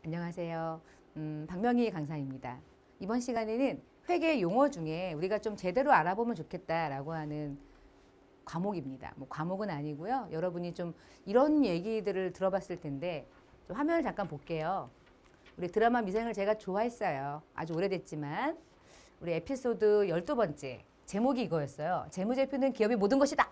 안녕하세요. 박명희 강사입니다. 이번 시간에는 회계 용어 중에 우리가 좀 제대로 알아보면 좋겠다라고 하는 과목입니다. 뭐 과목은 아니고요. 여러분이 좀 이런 얘기들을 들어봤을 텐데 좀 화면을 잠깐 볼게요. 우리 드라마 미생을 제가 좋아했어요. 아주 오래됐지만 우리 에피소드 12번째 제목이 이거였어요. 재무제표는 기업의 모든 것이다.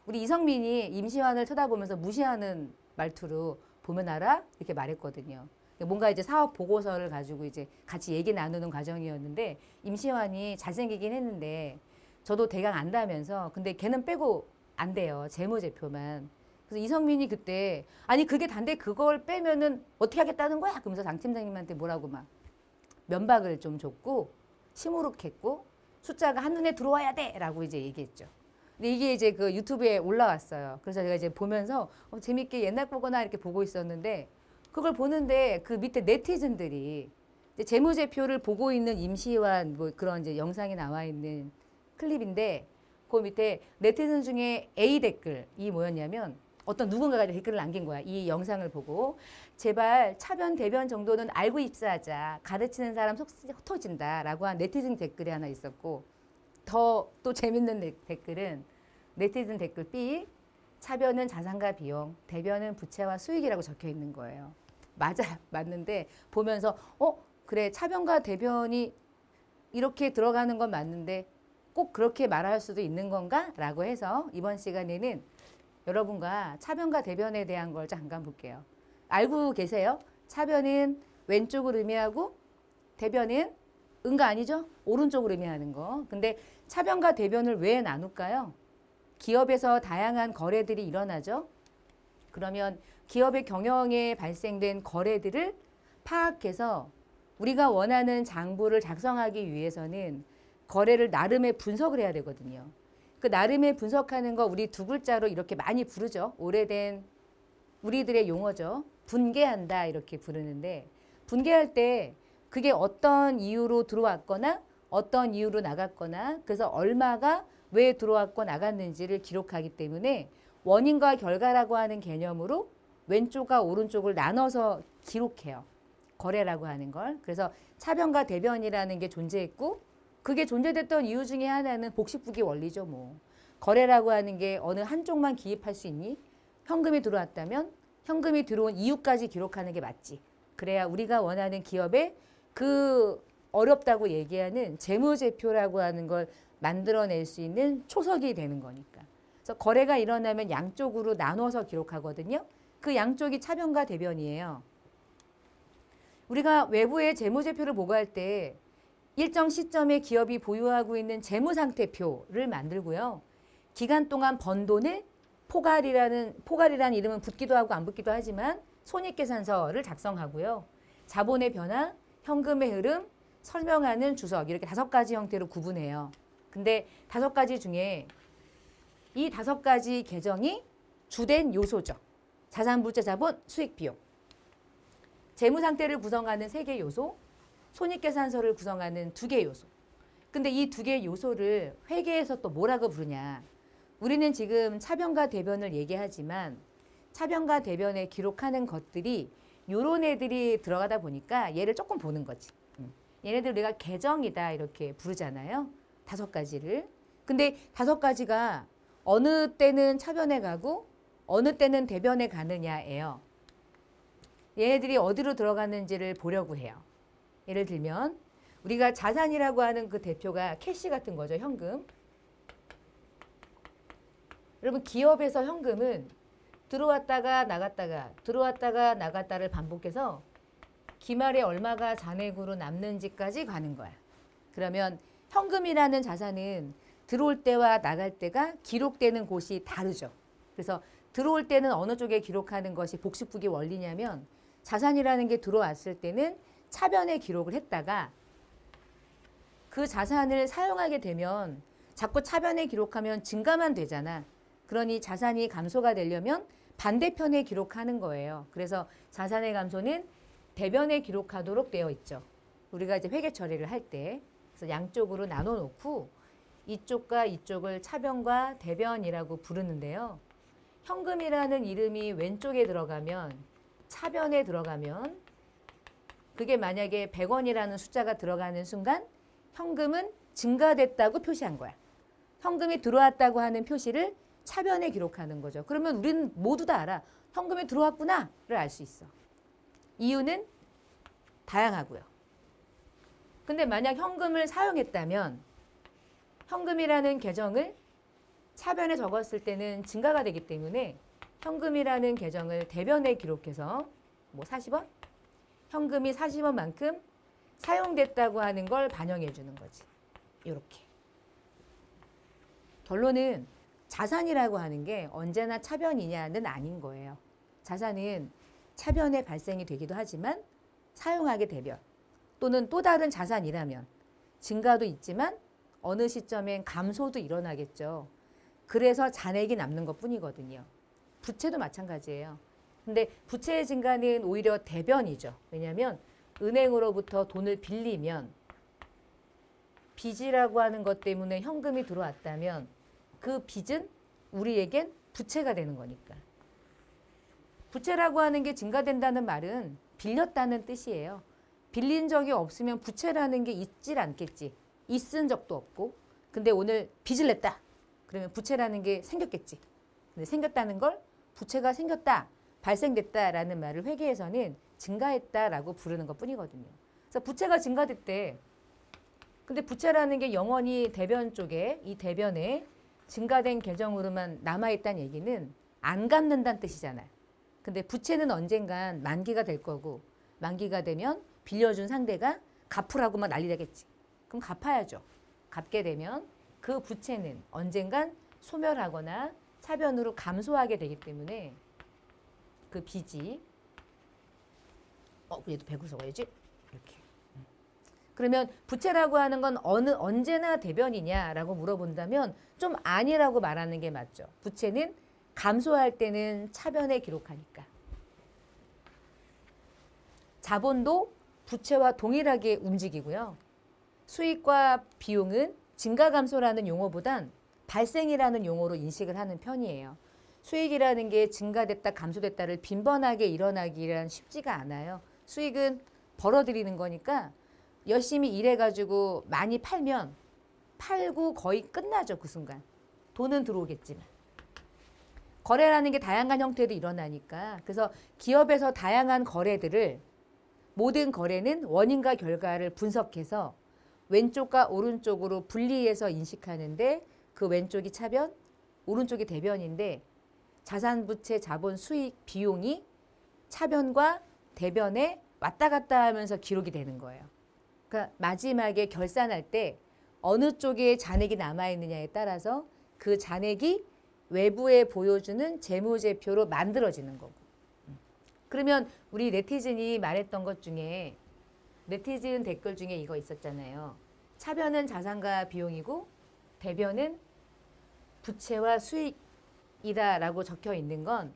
우리 이성민이 임시완을 쳐다보면서 무시하는 말투로 보면 알아? 이렇게 말했거든요. 뭔가 이제 사업 보고서를 가지고 이제 같이 얘기 나누는 과정이었는데 임시완이 잘생기긴 했는데 저도 대강 안다면서 근데 걔는 빼고 안 돼요. 재무제표만. 그래서 이성민이 그때 아니 그게 단데 그걸 빼면은 어떻게 하겠다는 거야? 그러면서 장 팀장님한테 뭐라고 막 면박을 좀 줬고 시무룩했고 숫자가 한눈에 들어와야 돼! 라고 이제 얘기했죠. 근데 이게 이제 그 유튜브에 올라왔어요. 그래서 제가 이제 보면서 재밌게 옛날 거거나 이렇게 보고 있었는데 그걸 보는데 그 밑에 네티즌들이 이제 재무제표를 보고 있는 임시완 뭐 그런 이제 영상이 나와 있는 클립인데 그 밑에 네티즌 중에 A 댓글이 뭐였냐면 어떤 누군가가 댓글을 남긴 거야. 이 영상을 보고 제발 차변 대변 정도는 알고 입사하자. 가르치는 사람 속 터진다 라고 한 네티즌 댓글이 하나 있었고 더 또 재밌는 댓글은 네티즌 댓글 B 차변은 자산과 비용, 대변은 부채와 수익이라고 적혀 있는 거예요. 맞는데 보면서 그래 차변과 대변이 이렇게 들어가는 건 맞는데 꼭 그렇게 말할 수도 있는 건가? 라고 해서 이번 시간에는 여러분과 차변과 대변에 대한 걸 잠깐 볼게요. 알고 계세요? 차변은 왼쪽을 의미하고 대변은 은가 아니죠? 오른쪽을 의미하는 거. 근데 차변과 대변을 왜 나눌까요? 기업에서 다양한 거래들이 일어나죠. 그러면 기업의 경영에 발생된 거래들을 파악해서 우리가 원하는 장부를 작성하기 위해서는 거래를 나름의 분석을 해야 되거든요. 그 나름의 분석하는 거 우리 두 글자로 이렇게 많이 부르죠. 오래된 우리들의 용어죠. 분계한다 이렇게 부르는데 분계할 때 그게 어떤 이유로 들어왔거나 어떤 이유로 나갔거나 그래서 얼마가 왜 들어왔고 나갔는지를 기록하기 때문에 원인과 결과라고 하는 개념으로 왼쪽과 오른쪽을 나눠서 기록해요. 거래라고 하는 걸. 그래서 차변과 대변이라는 게 존재했고 그게 존재됐던 이유 중에 하나는 복식부기 원리죠. 뭐 거래라고 하는 게 어느 한쪽만 기입할 수 있니? 현금이 들어왔다면 현금이 들어온 이유까지 기록하는 게 맞지. 그래야 우리가 원하는 기업의 그 어렵다고 얘기하는 재무제표라고 하는 걸 만들어낼 수 있는 초석이 되는 거니까. 그래서 거래가 일어나면 양쪽으로 나눠서 기록하거든요. 그 양쪽이 차변과 대변이에요. 우리가 외부의 재무제표를 보고할 때 일정 시점에 기업이 보유하고 있는 재무상태표를 만들고요. 기간 동안 번 돈을 포괄이라는 이름은 붙기도 하고 안 붙기도 하지만 손익계산서를 작성하고요. 자본의 변화, 현금의 흐름, 설명하는 주석 이렇게 5가지 형태로 구분해요. 근데 5가지 중에 이 5가지 계정이 주된 요소죠. 자산, 부채, 자본, 수익, 비용. 재무상태를 구성하는 3개 요소, 손익계산서를 구성하는 2개 요소. 근데 이 2개 요소를 회계에서 또 뭐라고 부르냐. 우리는 지금 차변과 대변을 얘기하지만 차변과 대변에 기록하는 것들이 요런 애들이 들어가다 보니까 얘를 조금 보는 거지. 얘네들 우리가 계정이다 이렇게 부르잖아요. 5가지를. 근데 5가지가 어느 때는 차변에 가고 어느 때는 대변에 가느냐예요. 얘네들이 어디로 들어가는지를 보려고 해요. 예를 들면 우리가 자산이라고 하는 그 대표가 캐시 같은 거죠. 현금. 여러분 기업에서 현금은 들어왔다가 나갔다를 반복해서 기말에 얼마가 잔액으로 남는지까지 가는 거야. 그러면 현금이라는 자산은 들어올 때와 나갈 때가 기록되는 곳이 다르죠. 그래서 들어올 때는 어느 쪽에 기록하는 것이 복식부기 원리냐면 자산이라는 게 들어왔을 때는 차변에 기록을 했다가 그 자산을 사용하게 되면 자꾸 차변에 기록하면 증가만 되잖아. 그러니 자산이 감소가 되려면 반대편에 기록하는 거예요. 그래서 자산의 감소는 대변에 기록하도록 되어 있죠. 우리가 이제 회계 처리를 할 때. 그래서 양쪽으로 나눠 놓고 이쪽과 이쪽을 차변과 대변이라고 부르는데요. 현금이라는 이름이 왼쪽에 들어가면 차변에 들어가면 그게 만약에 100원이라는 숫자가 들어가는 순간 현금은 증가됐다고 표시한 거야. 현금이 들어왔다고 하는 표시를 차변에 기록하는 거죠. 그러면 우리는 모두 다 알아. 현금이 들어왔구나를 알 수 있어. 이유는 다양하고요. 근데 만약 현금을 사용했다면 현금이라는 계정을 차변에 적었을 때는 증가가 되기 때문에 현금이라는 계정을 대변에 기록해서 뭐 40원? 현금이 40원만큼 사용됐다고 하는 걸 반영해 주는 거지. 이렇게. 결론은 자산이라고 하는 게 언제나 차변이냐는 아닌 거예요. 자산은 차변에 발생이 되기도 하지만 사용하게 되면 또는 또 다른 자산이라면 증가도 있지만 어느 시점엔 감소도 일어나겠죠. 그래서 잔액이 남는 것뿐이거든요. 부채도 마찬가지예요. 근데 부채의 증가는 오히려 대변이죠. 왜냐하면 은행으로부터 돈을 빌리면 빚이라고 하는 것 때문에 현금이 들어왔다면 그 빚은 우리에겐 부채가 되는 거니까. 부채라고 하는 게 증가된다는 말은 빌렸다는 뜻이에요. 빌린 적이 없으면 부채라는 게 있질 않겠지. 있은 적도 없고. 근데 오늘 빚을 냈다. 그러면 부채라는 게 생겼겠지. 근데 생겼다는 걸 부채가 생겼다, 발생됐다라는 말을 회계에서는 증가했다라고 부르는 것뿐이거든요. 그래서 부채가 증가됐대. 근데 부채라는 게 영원히 대변 쪽에 이 대변에 증가된 계정으로만 남아있다는 얘기는 안 갚는다는 뜻이잖아요. 근데 부채는 언젠간 만기가 될 거고 만기가 되면 빌려준 상대가 갚으라고 막 난리 나겠지. 그럼 갚아야죠. 갚게 되면 그 부채는 언젠간 소멸하거나 차변으로 감소하게 되기 때문에 그 빚이 그래도 100을 적어야지. 이렇게. 그러면 부채라고 하는 건 언제나 대변이냐라고 물어본다면 좀 아니라고 말하는 게 맞죠. 부채는 감소할 때는 차변에 기록하니까. 자본도 부채와 동일하게 움직이고요. 수익과 비용은 증가 감소라는 용어보단 발생이라는 용어로 인식을 하는 편이에요. 수익이라는 게 증가됐다 감소됐다를 빈번하게 일어나기란 쉽지가 않아요. 수익은 벌어들이는 거니까 열심히 일해가지고 많이 팔면 팔고 거의 끝나죠. 그 순간. 돈은 들어오겠지만. 거래라는 게 다양한 형태로 일어나니까 그래서 기업에서 다양한 거래들을 모든 거래는 원인과 결과를 분석해서 왼쪽과 오른쪽으로 분리해서 인식하는데 그 왼쪽이 차변, 오른쪽이 대변인데 자산, 부채, 자본, 수익, 비용이 차변과 대변에 왔다 갔다 하면서 기록이 되는 거예요. 그러니까 마지막에 결산할 때 어느 쪽에 잔액이 남아있느냐에 따라서 그 잔액이 외부에 보여주는 재무제표로 만들어지는 거고. 그러면 우리 네티즌이 말했던 것 중에 네티즌 댓글 중에 이거 있었잖아요. 차변은 자산과 비용이고 대변은 부채와 수익이다라고 적혀 있는 건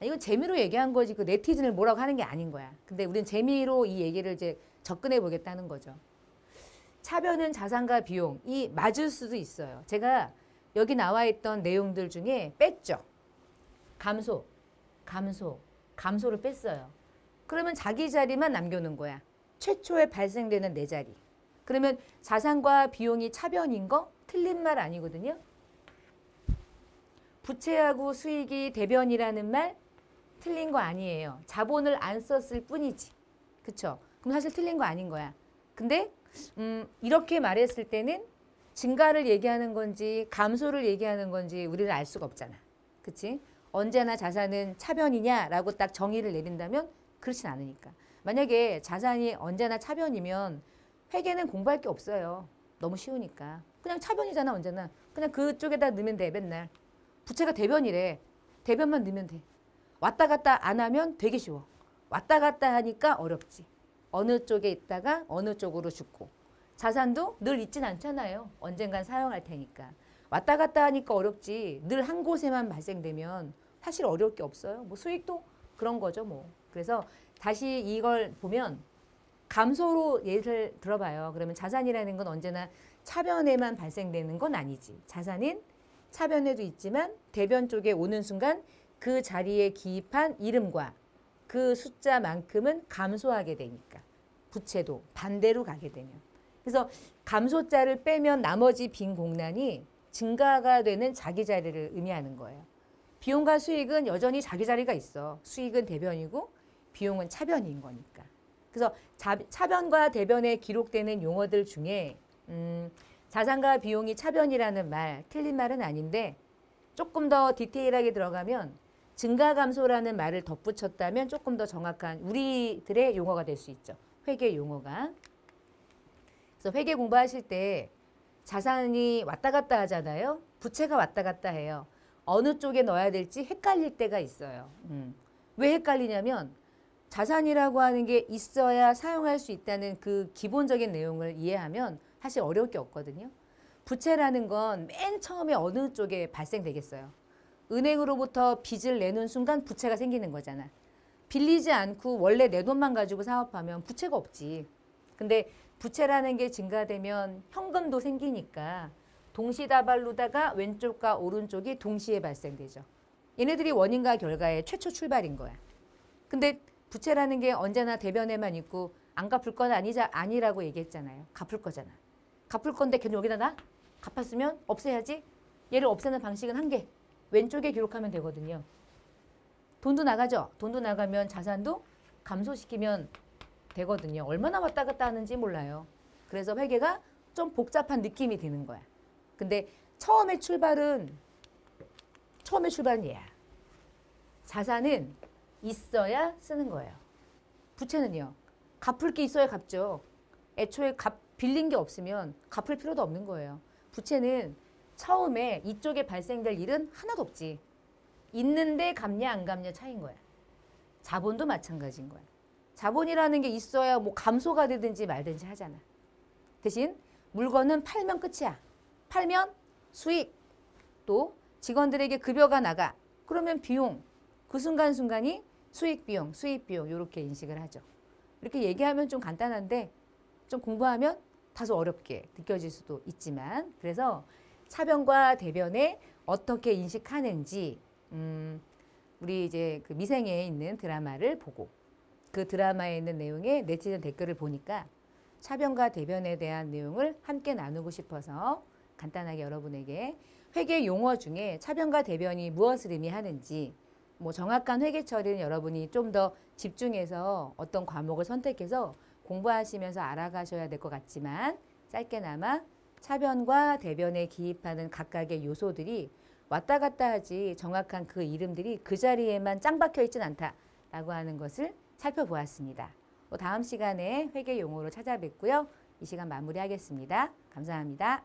이건 재미로 얘기한 거지 그 네티즌을 뭐라고 하는 게 아닌 거야. 근데 우리는 재미로 이 얘기를 이제 접근해 보겠다는 거죠. 차변은 자산과 비용이 맞을 수도 있어요. 제가 여기 나와 있던 내용들 중에 뺐죠. 감소를 뺐어요. 그러면 자기 자리만 남겨놓은 거야. 최초에 발생되는 내 자리. 그러면 자산과 비용이 차변인 거 틀린 말 아니거든요. 부채하고 수익이 대변이라는 말 틀린 거 아니에요. 자본을 안 썼을 뿐이지. 그쵸? 그럼 사실 틀린 거 아닌 거야. 근데 이렇게 말했을 때는 증가를 얘기하는 건지 감소를 얘기하는 건지 우리는 알 수가 없잖아. 그치? 언제나 자산은 차변이냐라고 딱 정의를 내린다면 그렇진 않으니까. 만약에 자산이 언제나 차변이면 회계는 공부할 게 없어요. 너무 쉬우니까. 그냥 차변이잖아 언제나. 그냥 그쪽에다 넣으면 돼 맨날. 부채가 대변이래. 대변만 넣으면 돼. 왔다 갔다 안 하면 되게 쉬워. 왔다 갔다 하니까 어렵지. 어느 쪽에 있다가 어느 쪽으로 죽고. 자산도 늘 있진 않잖아요. 언젠간 사용할 테니까. 왔다 갔다 하니까 어렵지. 늘 한 곳에만 발생되면 사실 어려울 게 없어요. 뭐 수익도 그런 거죠 뭐. 그래서 다시 이걸 보면 감소로 예를 들어봐요. 그러면 자산이라는 건 언제나 차변에만 발생되는 건 아니지. 자산은 차변에도 있지만 대변 쪽에 오는 순간 그 자리에 기입한 이름과 그 숫자만큼은 감소하게 되니까. 부채도 반대로 가게 되면. 그래서 감소자를 빼면 나머지 빈 공란이 증가가 되는 자기 자리를 의미하는 거예요. 비용과 수익은 여전히 자기 자리가 있어. 수익은 대변이고 비용은 차변인 거니까. 그래서 차변과 대변에 기록되는 용어들 중에 자산과 비용이 차변이라는 말, 틀린 말은 아닌데 조금 더 디테일하게 들어가면 증가 감소라는 말을 덧붙였다면 조금 더 정확한 우리들의 용어가 될 수 있죠. 회계 용어가. 그래서 회계 공부하실 때 자산이 왔다 갔다 하잖아요. 부채가 왔다 갔다 해요. 어느 쪽에 넣어야 될지 헷갈릴 때가 있어요. 왜 헷갈리냐면 자산이라고 하는 게 있어야 사용할 수 있다는 그 기본적인 내용을 이해하면 사실 어려울 게 없거든요. 부채라는 건 맨 처음에 어느 쪽에 발생되겠어요. 은행으로부터 빚을 내는 순간 부채가 생기는 거잖아. 빌리지 않고 원래 내 돈만 가지고 사업하면 부채가 없지. 근데 부채라는 게 증가되면 현금도 생기니까 동시다발로다가 왼쪽과 오른쪽이 동시에 발생되죠. 얘네들이 원인과 결과의 최초 출발인 거야. 근데 부채라는 게 언제나 대변에만 있고 안 갚을 건 아니라고 얘기했잖아요. 갚을 거잖아. 갚을 건데 걔는 여기다 놔? 갚았으면 없애야지. 얘를 없애는 방식은 한 개. 왼쪽에 기록하면 되거든요. 돈도 나가죠. 돈도 나가면 자산도 감소시키면 되거든요. 얼마나 왔다 갔다 하는지 몰라요. 그래서 회계가 좀 복잡한 느낌이 드는 거야. 근데 처음의 출발은 얘야. 자산은 있어야 쓰는 거예요. 부채는요. 갚을 게 있어야 갚죠. 애초에 빌린 게 없으면 갚을 필요도 없는 거예요. 부채는 처음에 이쪽에 발생될 일은 하나도 없지. 있는데 갚냐 안 갚냐 차이인 거야. 자본도 마찬가지인 거야. 자본이라는 게 있어야 뭐 감소가 되든지 말든지 하잖아. 대신 물건은 팔면 끝이야. 팔면 수익, 또 직원들에게 급여가 나가. 그러면 비용, 그 순간순간이 수익 비용 이렇게 인식을 하죠. 이렇게 얘기하면 좀 간단한데 좀 공부하면 다소 어렵게 느껴질 수도 있지만 그래서 차변과 대변에 어떻게 인식하는지 우리 이제 그 미생에 있는 드라마를 보고 그 드라마에 있는 내용의 네티즌 댓글을 보니까 차변과 대변에 대한 내용을 함께 나누고 싶어서 간단하게 여러분에게 회계 용어 중에 차변과 대변이 무엇을 의미하는지 뭐 정확한 회계 처리는 여러분이 좀 더 집중해서 어떤 과목을 선택해서 공부하시면서 알아가셔야 될 것 같지만 짧게나마 차변과 대변에 기입하는 각각의 요소들이 왔다 갔다 하지 정확한 그 이름들이 그 자리에만 짱 박혀 있진 않다라고 하는 것을 살펴보았습니다. 또 다음 시간에 회계 용어로 찾아뵙고요. 이 시간 마무리하겠습니다. 감사합니다.